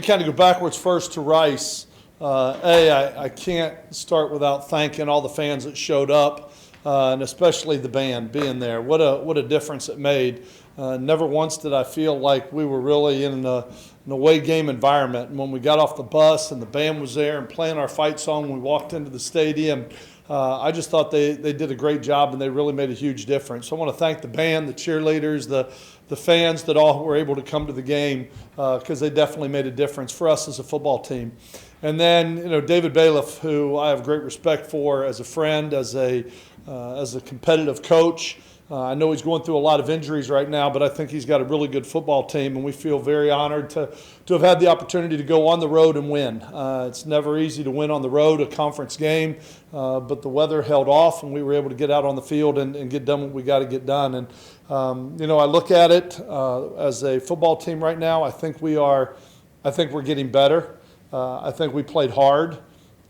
kind of go backwards first to Rice. I can't start without thanking all the fans that showed up, and especially the band being there. What a difference it made. Never once did I feel like we were really in an away game environment. And when we got off the bus and the band was there and playing our fight song when we walked into the stadium, I just thought they did a great job, and they really made a huge difference. So I want to thank the band, the cheerleaders, the fans that all were able to come to the game, because they definitely made a difference for us as a football team. And then, David Bailiff, who I have great respect for as a friend, as a competitive coach. I know he's going through a lot of injuries right now, but I think he's got a really good football team, and we feel very honored to have had the opportunity to go on the road and win. It's never easy to win on the road, a conference game, but the weather held off, and we were able to get out on the field and get done what we got to get done. And, I look at it as a football team right now. I think we're getting better. I think we played hard.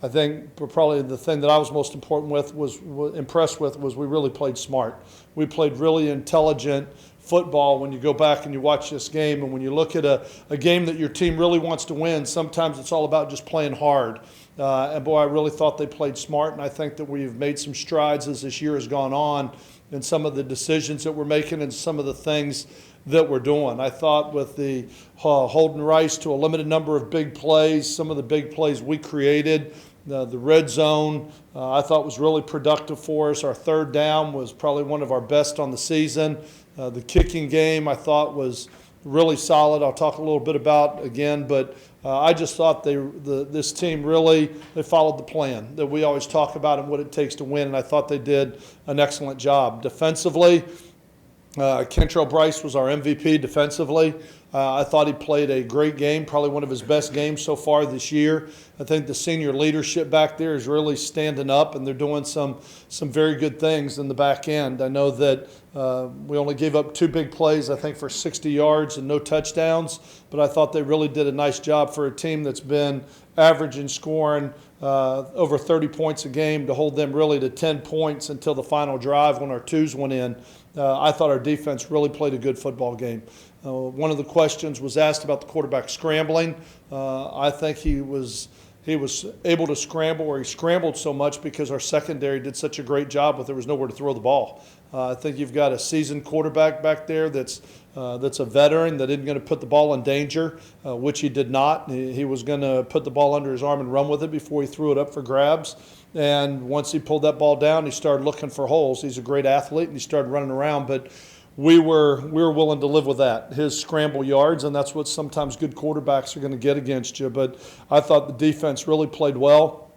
I think probably the thing that I was most impressed with was we really played smart. We played really intelligent football when you go back and you watch this game. And when you look at a game that your team really wants to win, sometimes it's all about just playing hard. And boy, I really thought they played smart, and I think that we've made some strides as this year has gone on in some of the decisions that we're making and some of the things that we're doing. I thought with the holding Rice to a limited number of big plays, some of the big plays we created, the red zone, I thought was really productive for us. Our third down was probably one of our best on the season. The kicking game I thought was really solid. I'll talk a little bit about again, but I just thought this team really, they followed the plan that we always talk about and what it takes to win, and I thought they did an excellent job. Defensively, Kentrell Brice was our MVP defensively. I thought he played a great game, probably one of his best games so far this year. I think the senior leadership back there is really standing up, and they're doing some very good things in the back end. I know that we only gave up 2 big plays, I think, for 60 yards and no touchdowns, but I thought they really did a nice job for a team that's been averaging scoring over 30 points a game to hold them really to 10 points until the final drive when our 2s went in. I thought our defense really played a good football game. One of the questions was asked about the quarterback scrambling. I think he was able to scramble, or he scrambled so much because our secondary did such a great job, but there was nowhere to throw the ball. I think you've got a seasoned quarterback back there that's a veteran that isn't going to put the ball in danger, which he did not. He was going to put the ball under his arm and run with it before he threw it up for grabs. And once he pulled that ball down, he started looking for holes. He's a great athlete, and he started running around. But we were willing to live with that, his scramble yards, and that's what sometimes good quarterbacks are going to get against you. But I thought the defense really played well.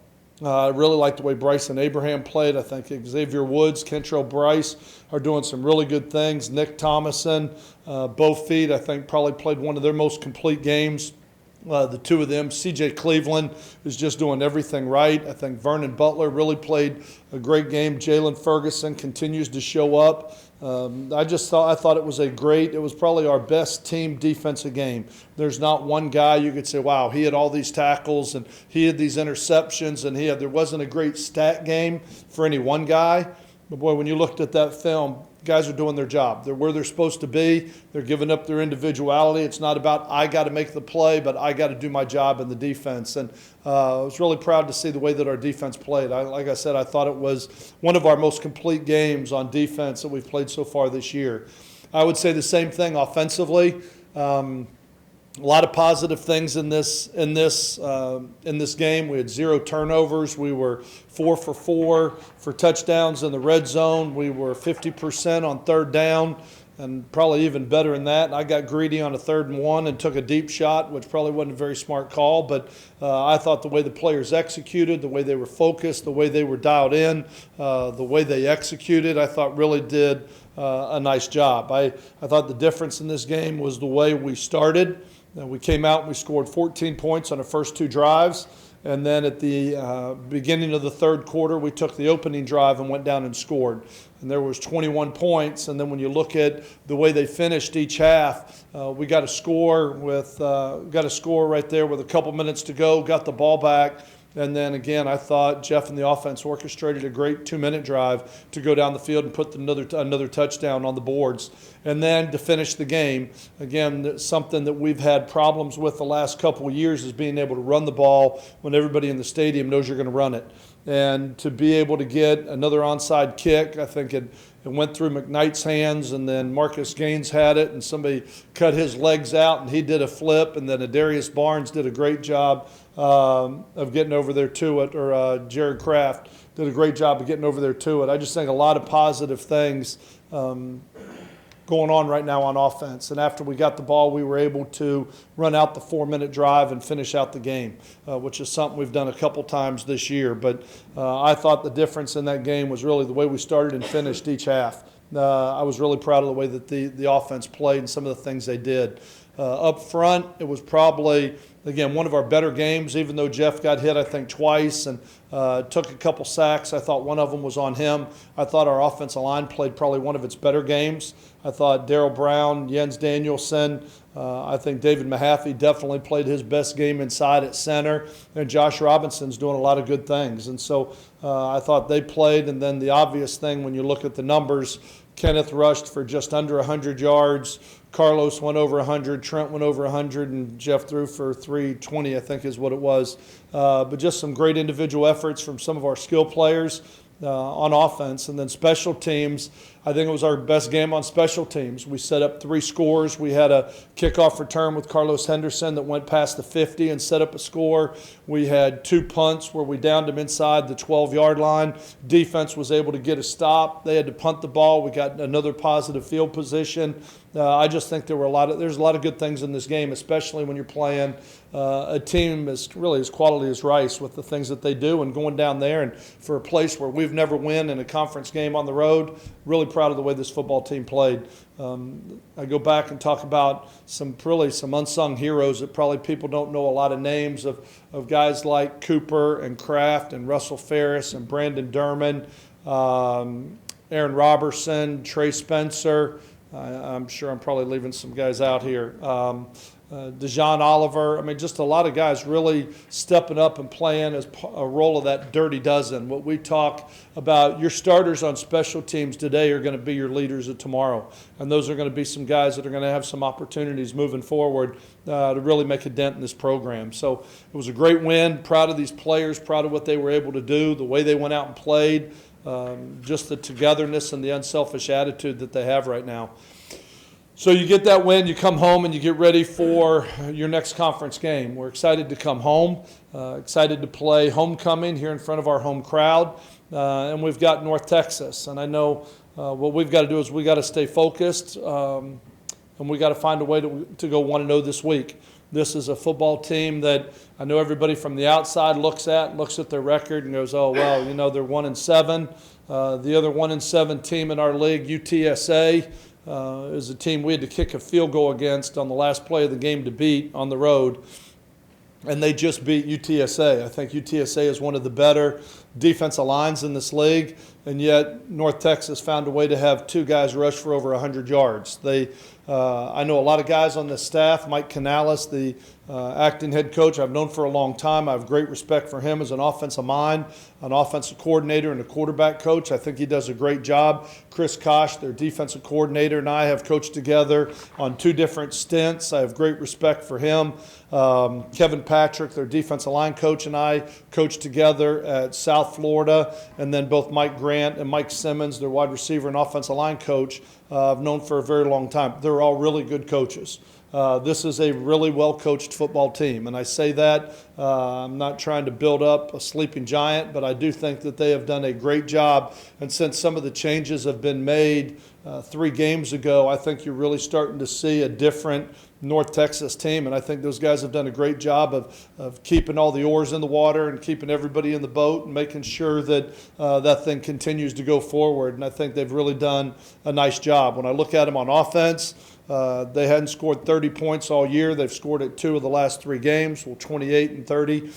I really liked the way Bryce and Abraham played. I think Xavier Woods, Kentrell Brice are doing some really good things. Nick Thomason, both feet, I think probably played one of their most complete games. The 2 of them. C.J. Cleveland is just doing everything right. I think Vernon Butler really played a great game. Jalen Ferguson continues to show up. I thought it was probably our best team defensive game. There's not one guy you could say, wow, he had all these tackles and he had these interceptions and there wasn't a great stat game for any one guy. But boy, when you looked at that film, guys are doing their job. They're where they're supposed to be. They're giving up their individuality. It's not about I got to make the play, but I got to do my job in the defense. And I was really proud to see the way that our defense played. Like I said, I thought it was one of our most complete games on defense that we've played so far this year. I would say the same thing offensively. A lot of positive things in this game. We had 0 turnovers. We were 4 for 4 for touchdowns in the red zone. We were 50% on third down, and probably even better than that. I got greedy on a 3rd and 1 and took a deep shot, which probably wasn't a very smart call. But I thought the way the players executed, the way they were focused, the way they were dialed in, the way they executed, I thought really did a nice job. I thought the difference in this game was the way we started. We came out and we scored 14 points on the first 2 drives. And then at the beginning of the 3rd quarter, we took the opening drive and went down and scored. And there was 21 points. And then when you look at the way they finished each half, we got a score right there with a couple minutes to go, got the ball back. And then again, I thought Jeff and the offense orchestrated a great 2-minute drive to go down the field and put another touchdown on the boards. And then to finish the game, again, something that we've had problems with the last couple of years is being able to run the ball when everybody in the stadium knows you're going to run it. And to be able to get another onside kick, I think it went through McKnight's hands, and then Marcus Gaines had it, and somebody cut his legs out, and he did a flip, and then Adarius Barnes did a great job of getting over there to it, or Jared Kraft did a great job of getting over there to it. I just think a lot of positive things going on right now on offense. And after we got the ball, we were able to run out the 4-minute drive and finish out the game, which is something we've done a couple times this year. But I thought the difference in that game was really the way we started and finished each half. I was really proud of the way that the offense played and some of the things they did. Up front, it was probably, again, one of our better games, even though Jeff got hit, I think, twice and took a couple sacks. I thought one of them was on him. I thought our offensive line played probably one of its better games. I thought Darryl Brown, Jens Danielson, I think David Mahaffey definitely played his best game inside at center. And Josh Robinson's doing a lot of good things. And so I thought they played. And then the obvious thing when you look at the numbers, Kenneth rushed for just under 100 yards. Carlos went over 100, Trent went over 100, and Jeff threw for 320, I think is what it was. But just some great individual efforts from some of our skill players on offense. And then special teams, I think it was our best game on special teams. We set up 3 scores. We had a kickoff return with Carlos Henderson that went past the 50 and set up a score. We had 2 punts where we downed them inside the 12-yard line. Defense was able to get a stop. They had to punt the ball. We got another positive field position. I just think there's a lot of good things in this game, especially when you're playing a team as quality as Rice with the things that they do, and going down there and for a place where we've never won in a conference game on the road. Really proud of the way this football team played. I go back and talk about some unsung heroes that probably people don't know a lot of names of guys like Cooper and Kraft and Russell Ferris and Brandon Derman, Aaron Robertson, Trey Spencer. I'm sure I'm probably leaving some guys out here. DeJohn Oliver. I mean, just a lot of guys really stepping up and playing as a role of that dirty dozen. What we talk about, your starters on special teams today are going to be your leaders of tomorrow. And those are going to be some guys that are going to have some opportunities moving forward to really make a dent in this program. So it was a great win. Proud of these players, proud of what they were able to do, the way they went out and played, just the togetherness and the unselfish attitude that they have right now. So you get that win, you come home, and you get ready for your next conference game. We're excited to come home, excited to play homecoming here in front of our home crowd, and we've got North Texas. And I know what we've got to do is we've got to stay focused, and we've got to find a way to go 1-0 this week. This is a football team that I know everybody from the outside looks at their record and goes, oh, well, you know, they're 1-7. The other 1-7 team in our league, UTSA, is a team we had to kick a field goal against on the last play of the game to beat on the road, and they just beat UTSA. I think UTSA is one of the better defensive lines in this league, and yet North Texas found a way to have 2 guys rush for over 100 yards. I know a lot of guys on the staff. Mike Canales, the acting head coach, I've known for a long time. I have great respect for him as an offensive mind, an offensive coordinator, and a quarterback coach. I think he does a great job. Chris Kosh, their defensive coordinator, and I have coached together on 2 different stints. I have great respect for him. Kevin Patrick, their defensive line coach, and I coached together at South Florida, and then both Mike Grant and Mike Simmons, their wide receiver and offensive line coach, I've known for a very long time. They're all really good coaches. This is a really well-coached football team, and I say that I'm not trying to build up a sleeping giant, but I do think that they have done a great job. And since some of the changes have been made 3 games ago, I think you're really starting to see a different North Texas team, and I think those guys have done a great job of keeping all the oars in the water and keeping everybody in the boat and making sure that that thing continues to go forward. And I think they've really done a nice job. When I look at them on offense, they hadn't scored 30 points all year. They've scored at 2 of the last 3 games, 28 and 30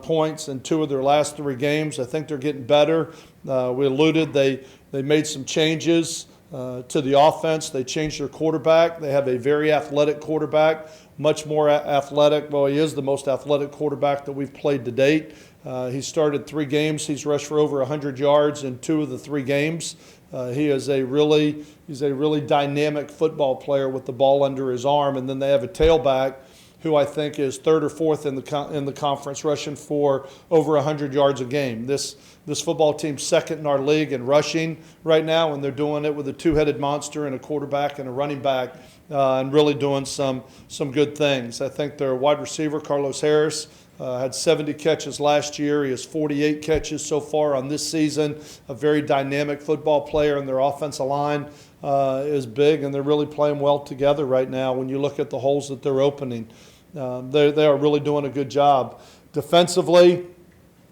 points in 2 of their last 3 games. I think they're getting better. We alluded they made some changes to the offense. They changed their quarterback. They have a very athletic quarterback, much more athletic. Well, he is the most athletic quarterback that we've played to date. He started 3 games. He's rushed for over 100 yards in 2 of the 3 games. He's a really dynamic football player with the ball under his arm. And then they have a tailback who I think is 3rd or 4th in the conference, rushing for over 100 yards a game. This football team's 2nd in our league in rushing right now, and they're doing it with a 2-headed monster and a quarterback and a running back, and really doing some good things. I think their wide receiver, Carlos Harris, had 70 catches last year. He has 48 catches so far on this season. A very dynamic football player, and their offensive line is big, and they're really playing well together right now when you look at the holes that they're opening. They are really doing a good job. Defensively,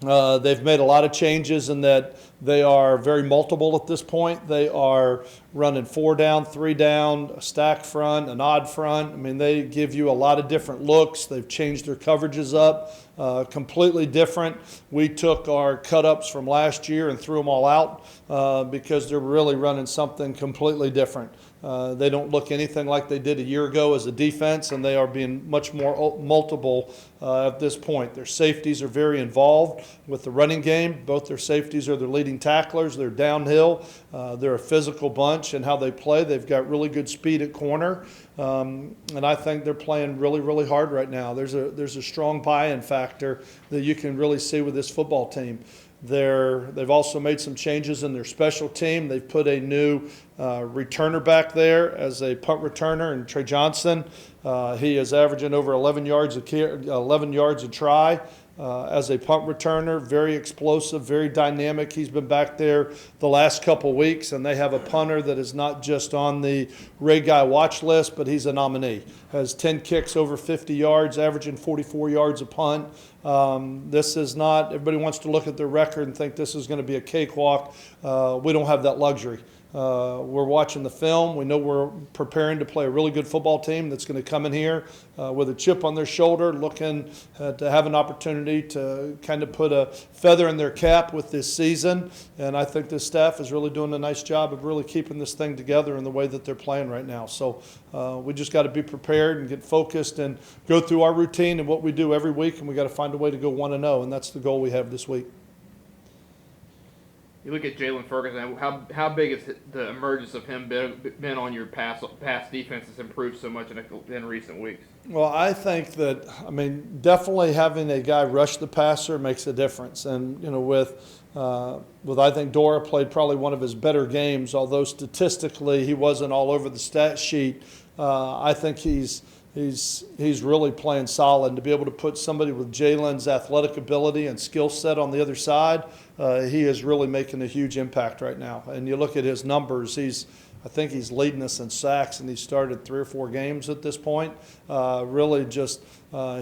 they've made a lot of changes in that they are very multiple at this point. They are running 4 down, 3 down, a stack front, an odd front. I mean, they give you a lot of different looks. They've changed their coverages up, completely different. We took our cut-ups from last year and threw them all out because they're really running something completely different. They don't look anything like they did a year ago as a defense, and they are being much more multiple at this point. Their safeties are very involved with the running game. Both their safeties are their leading tacklers. They're downhill. They're a physical bunch in how they play. They've got really good speed at corner, and I think they're playing really, really hard right now. There's a strong buy-in factor that you can really see with this football team. They've also made some changes in their special team. They've put a new returner back there as a punt returner, and Trey Johnson. He is averaging over 11 yards a try as a punt returner. Very explosive, very dynamic. He's been back there the last couple weeks, and they have a punter that is not just on the Ray Guy watch list, but he's a nominee. Has 10 kicks over 50 yards, averaging 44 yards a punt. This is not, everybody wants to look at their record and think this is going to be a cakewalk. We don't have that luxury. We're watching the film. We know we're preparing to play a really good football team that's going to come in here with a chip on their shoulder, looking to have an opportunity to kind of put a feather in their cap with this season. And I think this staff is really doing a nice job of really keeping this thing together in the way that they're playing right now. So we just got to be prepared and get focused and go through our routine and what we do every week, and we got to find a way to go 1-0, and that's the goal we have this week. You look at Jalen Ferguson. How big has the emergence of him been on your pass defense has improved so much in recent weeks? Well, I think that, definitely having a guy rush the passer makes a difference. And, with I think Dora played probably one of his better games, although statistically he wasn't all over the stat sheet. I think he's really playing solid. And to be able to put somebody with Jalen's athletic ability and skill set on the other side, he is really making a huge impact right now. And you look at his numbers, I think he's leading us in sacks, and he's started 3 or 4 games at this point. Really just,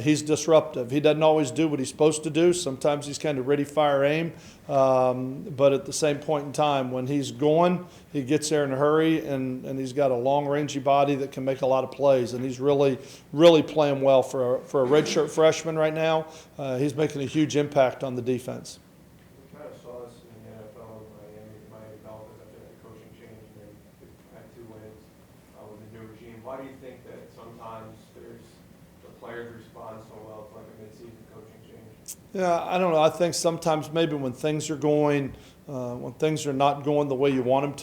he's disruptive. He doesn't always do what he's supposed to do. Sometimes he's kind of ready, fire, aim. But at the same point in time, when he's going, he gets there in a hurry, and he's got a long-rangey body that can make a lot of plays. And he's really, really playing well for a redshirt freshman right now. He's making a huge impact on the defense. We kind of saw this in the NFL with Miami Dolphins after that coaching change, and they had 2 wins with the new regime. Why do you think that sometimes the players respond so well to like a mid-season coaching change? Yeah, I don't know. I think sometimes maybe when things are not going the way you want them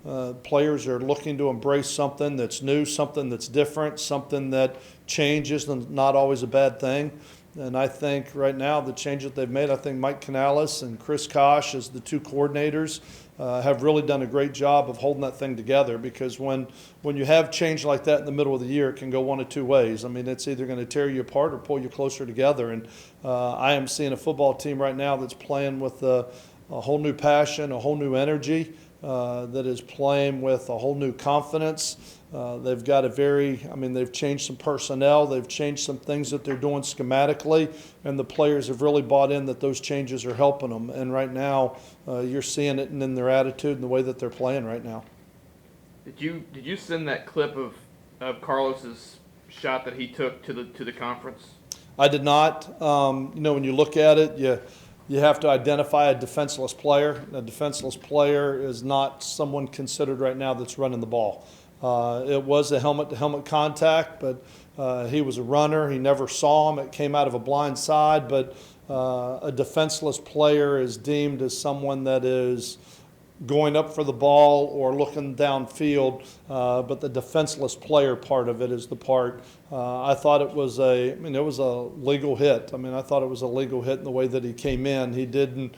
to, players are looking to embrace something that's new, something that's different, something that changes, and not always a bad thing. And I think right now the change that they've made, I think Mike Canales and Chris Kosh as the 2 coordinators have really done a great job of holding that thing together, because when you have change like that in the middle of the year, it can go one of 2 ways. It's either going to tear you apart or pull you closer together. And I am seeing a football team right now that's playing with a whole new passion, a whole new energy, that is playing with a whole new confidence. They've got they've changed some personnel, they've changed some things that they're doing schematically, and the players have really bought in that those changes are helping them. And right now, you're seeing it in their attitude and the way that they're playing right now. Did you send that clip of Carlos's shot that he took to the conference? I did not. When you look at it, you have to identify a defenseless player. A defenseless player is not someone considered right now that's running the ball. It was a helmet-to-helmet contact, but he was a runner. He never saw him. It came out of a blind side, but a defenseless player is deemed as someone that is going up for the ball or looking downfield, but the defenseless player part of it is the part. I thought it was it was a legal hit. I thought it was a legal hit in the way that he came in. He didn't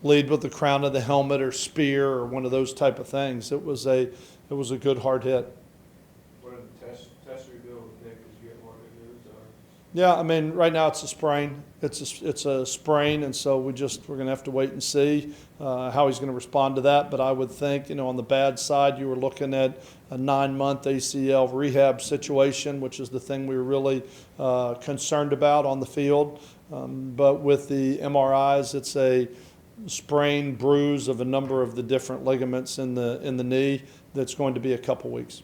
lead with the crown of the helmet or spear or one of those type of things. It was a good hard hit. What are the test reveal with Nick? Did you get more good news? Yeah, right now it's a sprain. It's a sprain, and so we're going to have to wait and see how he's going to respond to that. But I would think, on the bad side, you were looking at a 9-month ACL rehab situation, which is the thing we were really concerned about on the field. But with the MRIs, it's a sprain, bruise of a number of the different ligaments in the knee that's going to be a couple weeks.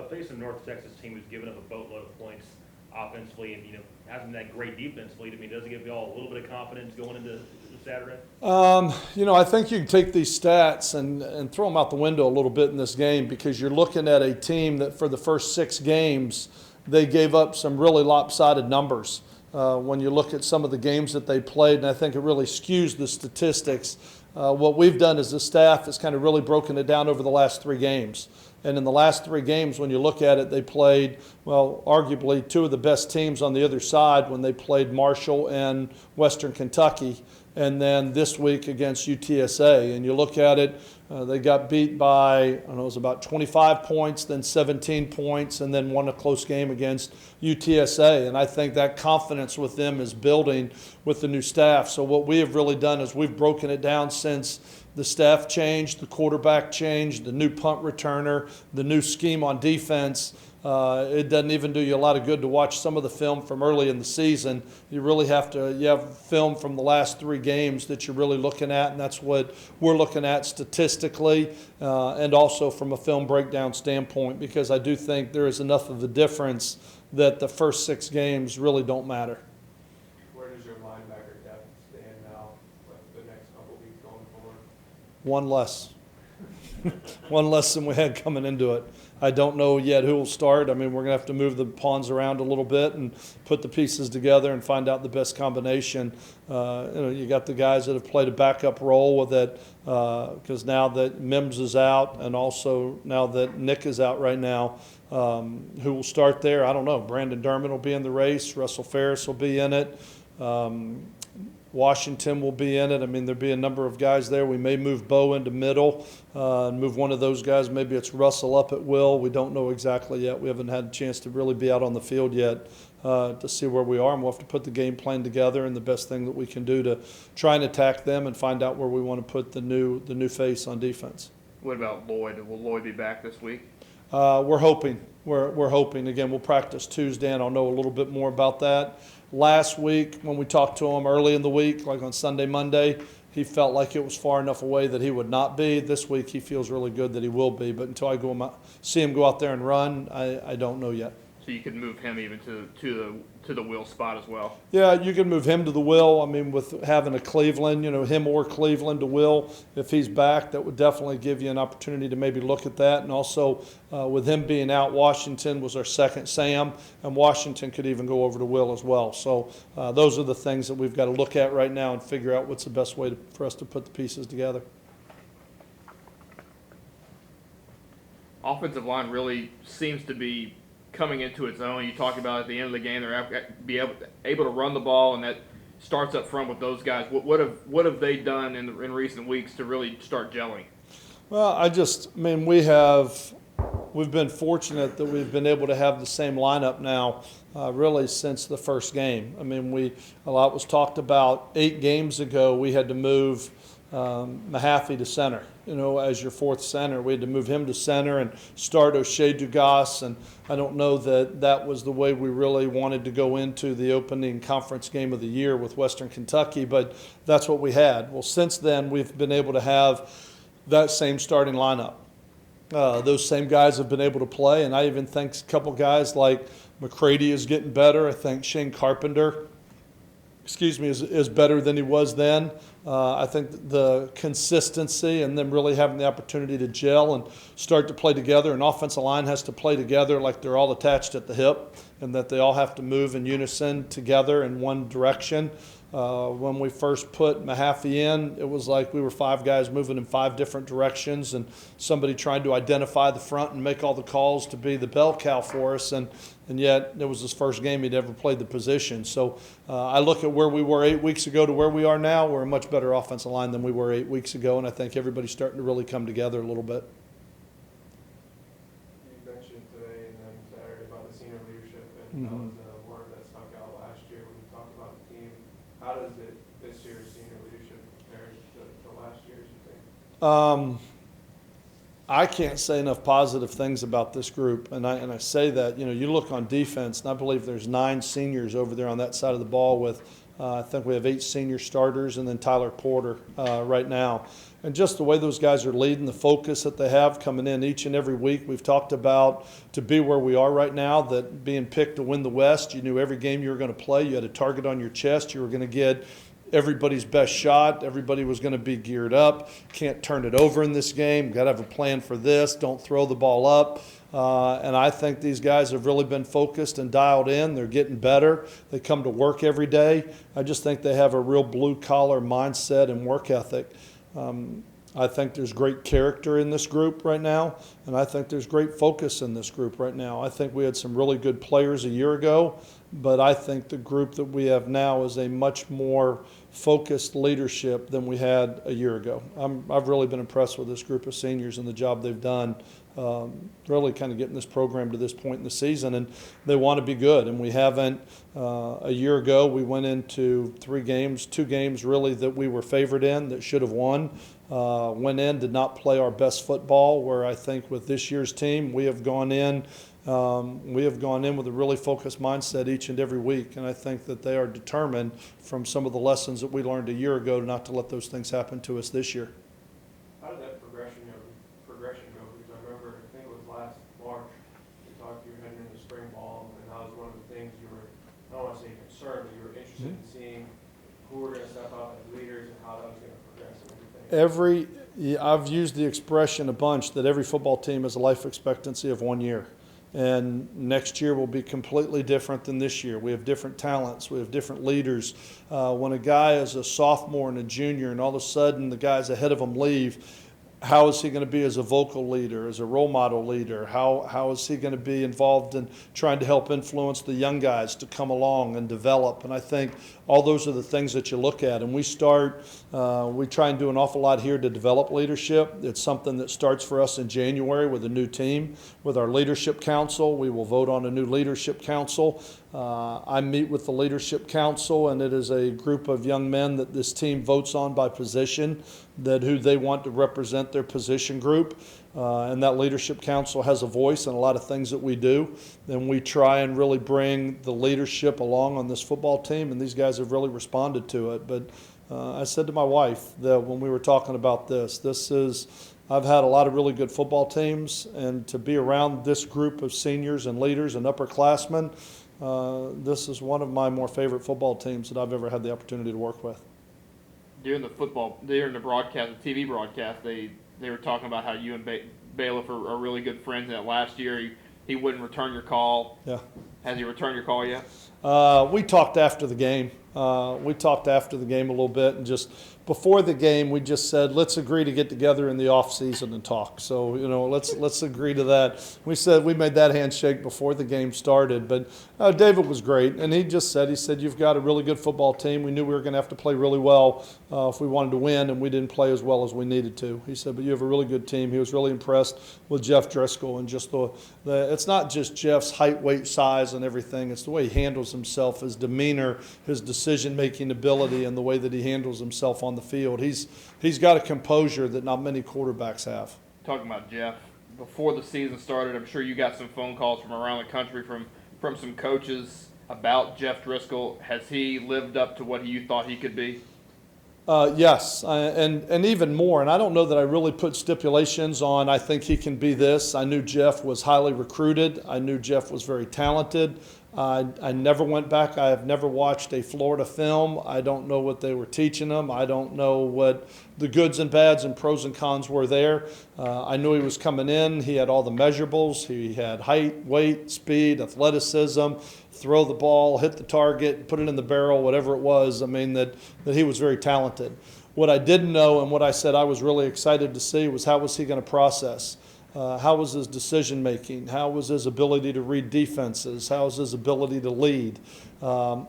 Facing North Texas team who's given up a boatload of points offensively and hasn't been that great defensively. Does it give you all a little bit of confidence going into Saturday? I think you can take these stats and throw them out the window a little bit in this game, because you're looking at a team that for the first 6 games they gave up some really lopsided numbers. When you look at some of the games that they played, and I think it really skews the statistics. What we've done as a staff is kind of really broken it down over the last 3 games. And in the last 3 games, when you look at it, they played, arguably 2 of the best teams on the other side when they played Marshall and Western Kentucky. And then this week against UTSA. And you look at it, they got beat by, it was about 25 points, then 17 points, and then won a close game against UTSA. And I think that confidence with them is building with the new staff. So what we have really done is we've broken it down since the staff changed, the quarterback changed, the new punt returner, the new scheme on defense. It doesn't even do you a lot of good to watch some of the film from early in the season. You really have film from the last 3 games that you're really looking at, and that's what we're looking at statistically and also from a film breakdown standpoint, because I do think there is enough of a difference that the first 6 games really don't matter. Where does your linebacker depth stand now, the next couple weeks going forward? One less. One less than we had coming into it. I don't know yet who will start. We're going to have to move the pawns around a little bit and put the pieces together and find out the best combination. You got the guys that have played a backup role with it, because now that Mims is out and also now that Nick is out right now, who will start there? I don't know. Brandon Dermott will be in the race. Russell Ferris will be in it. Washington will be in it. There'll be a number of guys there. We may move Bo into middle and move one of those guys. Maybe it's Russell up at will. We don't know exactly yet. We haven't had a chance to really be out on the field yet to see where we are. And we'll have to put the game plan together and the best thing that we can do to try and attack them and find out where we want to put the new face on defense. What about Lloyd? Will Lloyd be back this week? We're hoping. We're hoping. Again, we'll practice Tuesday, and I'll know a little bit more about that. Last week, when we talked to him early in the week, like on Sunday, Monday, he felt like it was far enough away that he would not be. This week, he feels really good that he will be. But until I see him go out there and run, I don't know yet. So you could move him even to the will spot as well. Yeah, you can move him to the will. With having a Cleveland, him or Cleveland to will, if he's back, that would definitely give you an opportunity to maybe look at that. And also, with him being out, Washington was our second Sam, and Washington could even go over to will as well. So those are the things that we've got to look at right now and figure out what's the best way for us to put the pieces together. Offensive line really seems to be coming into its own. You talked about at the end of the game, they're able to run the ball, and that starts up front with those guys. What have they done in recent weeks to really start gelling? Well, we've been fortunate that we've been able to have the same lineup now, really since the first game. A lot was talked about 8 games ago. We had to move Mahaffey to center, as your 4th center. We had to move him to center and start O'Shea Dugas, and I don't know that was the way we really wanted to go into the opening conference game of the year with Western Kentucky, but that's what we had. Well, since then, we've been able to have that same starting lineup. Those same guys have been able to play, and I even think a couple guys like McCready is getting better. I think Shane Carpenter, is better than he was then. I think the consistency and them really having the opportunity to gel and start to play together. An offensive line has to play together like they're all attached at the hip, and that they all have to move in unison together in one direction. When we first put Mahaffey in, it was like we were 5 guys moving in 5 different directions, and somebody trying to identify the front and make all the calls to be the bell cow for us, and yet it was his first game he'd ever played the position. So I look at where we were 8 weeks ago to where we are now. We're a much better offensive line than we were 8 weeks ago, and I think everybody's starting to really come together a little bit. You mentioned today and then Saturday about the senior leadership, and that was a word that stuck out last year when you talked about the team. How does this year's senior leadership compare to last year's, you think? I can't say enough positive things about this group, and I say that, you look on defense, and I believe there's 9 seniors over there on that side of the ball with, I think we have 8 senior starters, and then Tyler Porter right now. And just the way those guys are leading, the focus that they have coming in each and every week. We've talked about to be where we are right now, that being picked to win the West, you knew every game you were going to play, you had a target on your chest, you were going to get everybody's best shot. Everybody was going to be geared up. Can't turn it over in this game. Got to have a plan for this. Don't throw the ball up. And I think these guys have really been focused and dialed in. They're getting better. They come to work every day. I just think they have a real blue-collar mindset and work ethic. I think there's great character in this group right now, and I think there's great focus in this group right now. I think we had some really good players a year ago, but I think the group that we have now is a much more focused leadership than we had a year ago. I've really been impressed with this group of seniors and the job they've done, really kind of getting this program to this point in the season, and they want to be good. And we haven't, a year ago, we went into 2 games really that we were favored in that should have won. Went in, did not play our best football, where I think with this year's team, we have gone in with a really focused mindset each and every week, and I think that they are determined from some of the lessons that we learned a year ago not to let those things happen to us this year. How did that progression go? Because I remember, I think it was last March, you talked, you were heading into spring ball, and that was one of the things you were, I don't want to say concerned, but you were interested in seeing who were going to step out as leaders and how that was going to progress and everything. I've used the expression a bunch that every football team has a life expectancy of 1 year. And next year will be completely different than this year. We have different talents. We have different leaders. When a guy is a sophomore and a junior and all of a sudden the guys ahead of him leave, how is he going to be as a vocal leader, as a role model leader? How is he going to be involved in trying to help influence the young guys to come along and develop? And I think all those are the things that you look at. And we try and do an awful lot here to develop leadership. It's something that starts for us in January with a new team. With our leadership council, we will vote on a new leadership council. I meet with the leadership council, and it is a group of young men that this team votes on by position, that who they want to represent their position group. And that leadership council has a voice in a lot of things that we do. And we try and really bring the leadership along on this football team, and these guys have really responded to it. But I said to my wife that when we were talking about I've had a lot of really good football teams, and to be around this group of seniors and leaders and upperclassmen, this is one of my more favorite football teams that I've ever had the opportunity to work with. During the broadcast, the TV broadcast, they were talking about how you and Bailiff are really good friends. And that last year he wouldn't return your call. Yeah. Has he returned your call yet? We talked after the game. A little bit, and just before the game, we just said, let's agree to get together in the off season and talk. So, let's agree to that. We made that handshake before the game started, but David was great. And he said, you've got a really good football team. We knew we were going to have to play really well if we wanted to win, and we didn't play as well as we needed to. He said, but you have a really good team. He was really impressed with Jeff Driscoll, and just it's not just Jeff's height, weight, size, and everything. It's the way he handles himself, his demeanor, his decision-making ability, and the way that he handles himself on the field. He's got a composure that not many quarterbacks have. Talking about Jeff, before the season started, I'm sure you got some phone calls from around the country from some coaches about Jeff Driscoll. Has he lived up to what you thought he could be? Yes, and even more. And I don't know that I really put stipulations on, I think he can be this. I knew Jeff was highly recruited. I knew Jeff was very talented. I never went back. I have never watched a Florida film. I don't know what they were teaching them. I don't know what the goods and bads and pros and cons were there. I knew he was coming in. He had all the measurables. He had height, weight, speed, athleticism, throw the ball, hit the target, put it in the barrel, whatever it was. I mean, that he was very talented. What I didn't know and what I said I was really excited to see was how was he going to process. How was his decision making? How was his ability to read defenses? How was his ability to lead?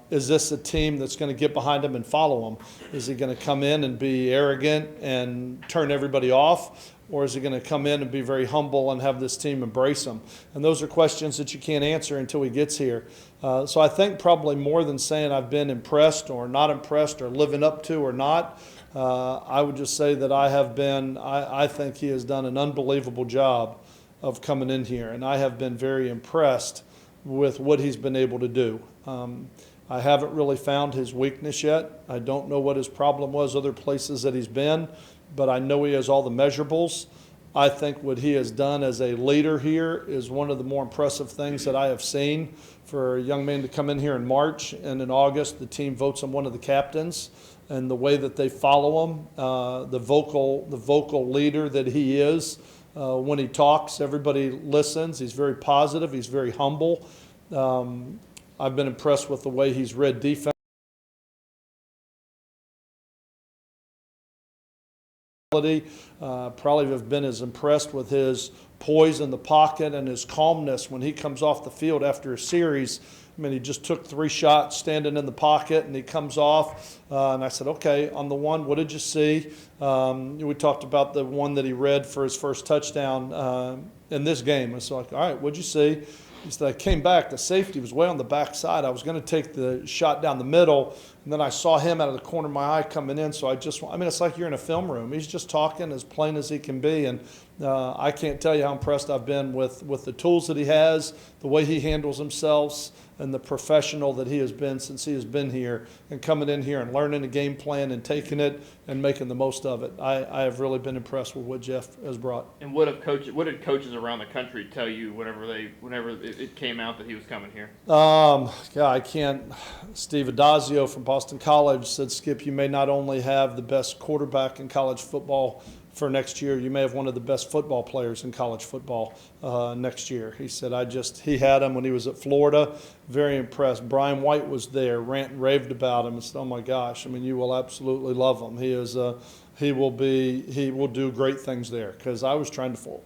Is this a team that's going to get behind him and follow him? Is he going to come in and be arrogant and turn everybody off? Or is he going to come in and be very humble and have this team embrace him? And those are questions that you can't answer until he gets here. So I think probably more than saying I've been impressed or not impressed or living up to or not, I would just say that I have been, I think he has done an unbelievable job of coming in here. And I have been very impressed with what he's been able to do. I haven't really found his weakness yet. I don't know what his problem was other places that he's been, but I know he has all the measurables. I think what he has done as a leader here is one of the more impressive things that I have seen. For a young man to come in here in March, and in August the team votes him one of the captains, and the way that they follow him, the vocal leader that he is. When he talks, everybody listens. He's very positive. He's very humble. I've been impressed with the way he's read defense. Probably have been as impressed with his poise in the pocket and his calmness when he comes off the field after a series. I mean, he just took 3 shots standing in the pocket, and he comes off. And I said, okay, on the one, what did you see? We talked about the one that he read for his first touchdown in this game. And so like, all right, what'd you see? He said, I came back. The safety was way on the backside. I was going to take the shot down the middle, and then I saw him out of the corner of my eye coming in. So it's like you're in a film room. He's just talking as plain as he can be. And I can't tell you how impressed I've been with the tools that he has, the way he handles himself, and the professional that he has been since he has been here, and coming in here and learning the game plan and taking it and making the most of it. I have really been impressed with what Jeff has brought. And what did coaches around the country tell you whenever it came out that he was coming here? I can't. Steve Adazio from Boston College said, Skip, you may not only have the best quarterback in college football for next year, you may have one of the best football players in college football next year. He said, he had him when he was at Florida. Very impressed. Brian White was there, ranting and raved about him. I said, oh my gosh, I mean, you will absolutely love him. He will do great things there. Because I was trying to,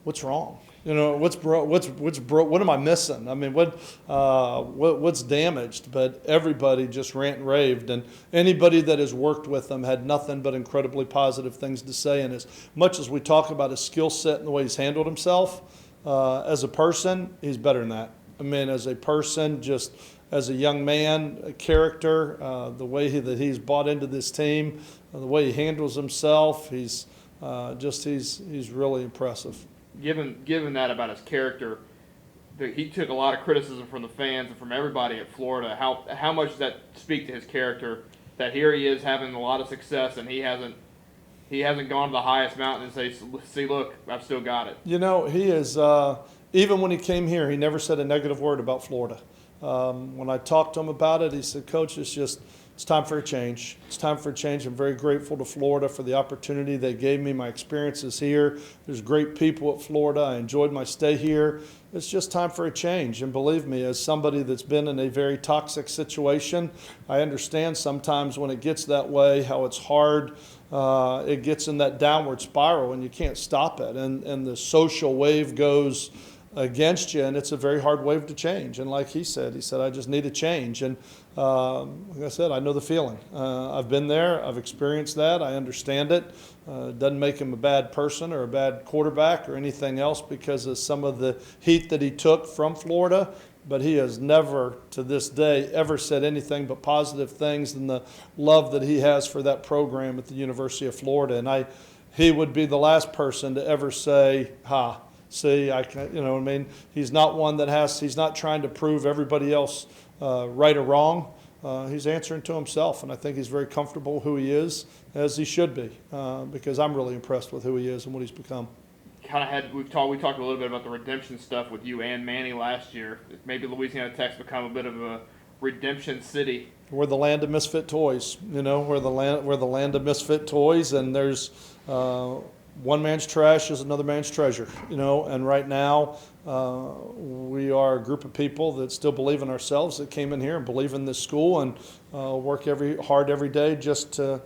what's wrong? You know, what's broke? What am I missing? I mean, what's damaged? But everybody just rant and raved, and anybody that has worked with him had nothing but incredibly positive things to say. And as much as we talk about his skill set and the way he's handled himself, as a person, he's better than that. I mean, as a person, just as a young man, a character, the way that he's bought into this team, the way he handles himself, he's really impressive. Given that about his character, he took a lot of criticism from the fans and from everybody at Florida. How much does that speak to his character? That here he is having a lot of success, and he hasn't gone to the highest mountain and say, "See, look, I've still got it." You know, he is. Even when he came here, he never said a negative word about Florida. When I talked to him about it, he said, "Coach, it's time for a change. It's time for a change. I'm very grateful to Florida for the opportunity they gave me, my experiences here. There's great people at Florida. I enjoyed my stay here. It's just time for a change." And believe me, as somebody that's been in a very toxic situation, I understand sometimes when it gets that way, how it's hard. It gets in that downward spiral and you can't stop it. And the social wave goes against you, and it's a very hard wave to change. And like he said, I just need a change. And like I said, I know the feeling. I've been there. I've experienced that. I understand it. It doesn't make him a bad person or a bad quarterback or anything else because of some of the heat that he took from Florida. But he has never, to this day, ever said anything but positive things and the love that he has for that program at the University of Florida. And he would be the last person to ever say, see, you know what I mean? He's not one he's not trying to prove everybody else right or wrong. He's answering to himself, and I think he's very comfortable who he is, as he should be, because I'm really impressed with who he is and what he's become. we talked a little bit about the redemption stuff with you and Manny last year. Maybe Louisiana Tech's become a bit of a redemption city. We're the land of misfit toys, we're the land of misfit toys, and there's one man's trash is another man's treasure, and right now we are a group of people that still believe in ourselves, that came in here and believe in this school and work hard every day just to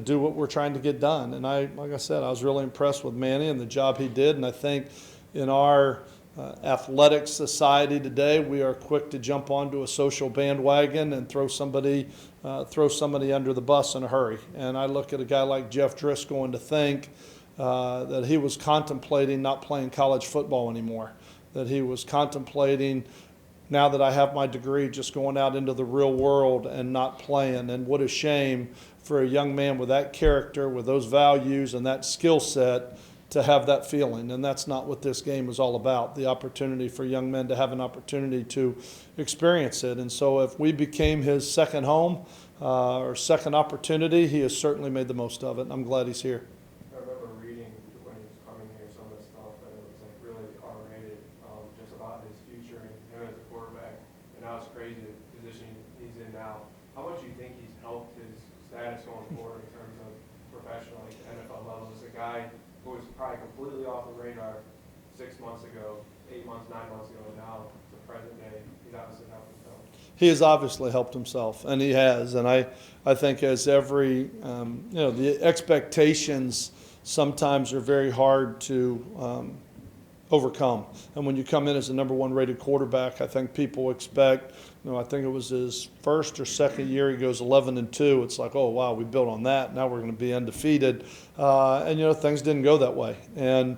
do what we're trying to get done. And like I said, I was really impressed with Manny and the job he did, and I think in our athletic society today, we are quick to jump onto a social bandwagon and throw somebody under the bus in a hurry. And I look at a guy like Jeff Driscoll and to think that he was contemplating not playing college football anymore, that he was contemplating, now that I have my degree, just going out into the real world and not playing. And what a shame for a young man with that character, with those values and that skill set, to have that feeling. And that's not what this game is all about, the opportunity for young men to have an opportunity to experience it. And so if we became his second home or second opportunity, he has certainly made the most of it. I'm glad he's here. I remember reading when he was coming here some of the stuff, and it was like really R-rated, just about his future and him as a quarterback. And now it's crazy the position he's in now. How much do you think he's helped his status going forward in terms of professional, like the NFL level? As a guy who was probably completely off the radar 6 months ago, 8 months, 9 months ago, and now the present day, he's obviously helped himself. He has obviously helped himself, and he has. And I think as every, the expectations sometimes are very hard to overcome. And when you come in as the number one rated quarterback, I think people expect, I think it was his first or second year, he goes 11-2. It's like, oh, wow, we built on that. Now we're going to be undefeated. And things didn't go that way. And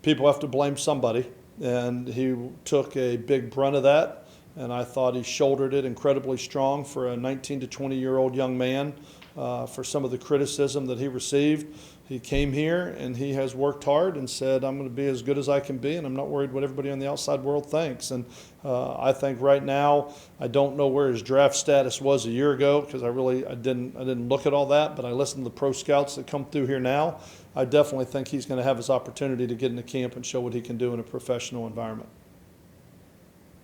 people have to blame somebody. And he took a big brunt of that. And I thought he shouldered it incredibly strong for a 19 to 20-year-old young man for some of the criticism that he received. He came here and he has worked hard and said, I'm going to be as good as I can be, and I'm not worried what everybody on the outside world thinks. And I think right now, I don't know where his draft status was a year ago, because I didn't look at all that, but I listened to the pro scouts that come through here now. I definitely think he's going to have his opportunity to get into camp and show what he can do in a professional environment.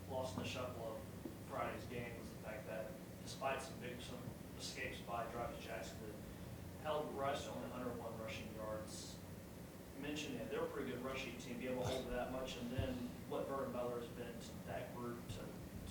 Lost in the shuffle of Friday's game was the fact that despite some escapes by Travis Jackson, that held Rice to only 101 rushing yards. You mentioned that they're a pretty good rushing team, be able to hold that much, and then what Vernon Butler has been to that group to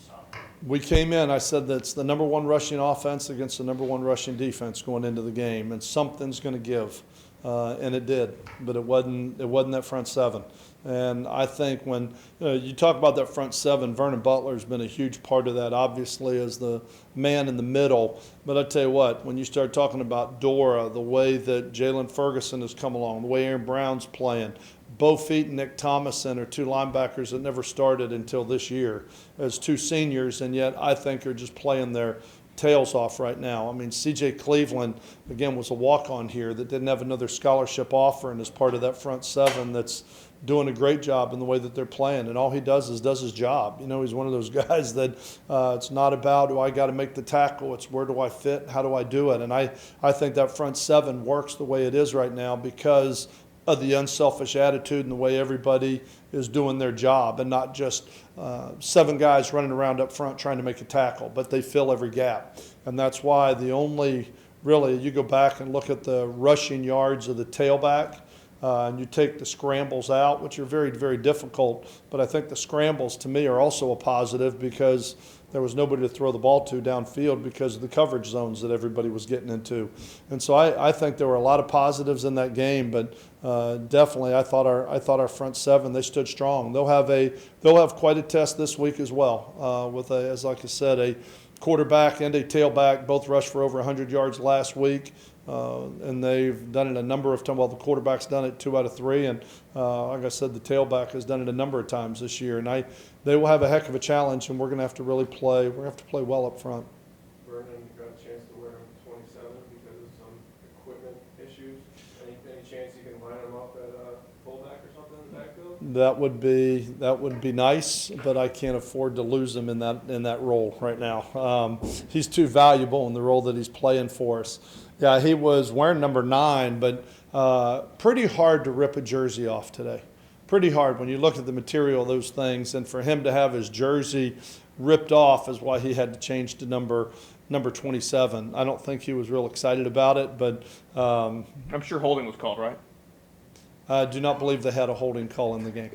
stop them. We came in, I said that's the number one rushing offense against the number one rushing defense going into the game, and something's going to give. And it did, but it wasn't that front seven. And I think when you talk about that front seven, Vernon Butler has been a huge part of that, obviously, as the man in the middle. But I tell you what, when you start talking about Dora, the way that Jalen Ferguson has come along, the way Aaron Brown's playing, Bo Feet and Nick Thomason are two linebackers that never started until this year as two seniors, and yet I think are just playing their tails off right now. I mean, C.J. Cleveland, again, was a walk-on here that didn't have another scholarship offer, and is part of that front seven that's doing a great job in the way that they're playing. And all he does his job. He's one of those guys that it's not about, do I got to make the tackle? It's where do I fit? How do I do it? And I think that front seven works the way it is right now because of the unselfish attitude and the way everybody is doing their job, and not just 7 guys running around up front trying to make a tackle, but they fill every gap. And that's why you go back and look at the rushing yards of the tailback, and you take the scrambles out, which are very, very difficult, but I think the scrambles to me are also a positive because there was nobody to throw the ball to downfield because of the coverage zones that everybody was getting into. And so I think there were a lot of positives in that game, but definitely I thought our front seven, they stood strong. They'll have quite a test this week as well, with as like I said, a quarterback and a tailback both rushed for over 100 yards last week. And they've done it a number of times. Well, the quarterback's done it 2 out of 3, and like I said, the tailback has done it a number of times this year. And they will have a heck of a challenge, and we're going to have to really play. We're going to have to play well up front. Vernon got a chance to wear number 27 because of some equipment issues. Any chance you can line him up at fullback or something in the backfield? That would be nice, but I can't afford to lose him in that role right now. He's too valuable in the role that he's playing for us. Yeah, he was wearing number 9, but Pretty hard to rip a jersey off today. Pretty hard when you look at the material of those things. And for him to have his jersey ripped off is why he had to change to number 27. I don't think he was real excited about it, but I'm sure holding was called, right? I do not believe they had a holding call in the game.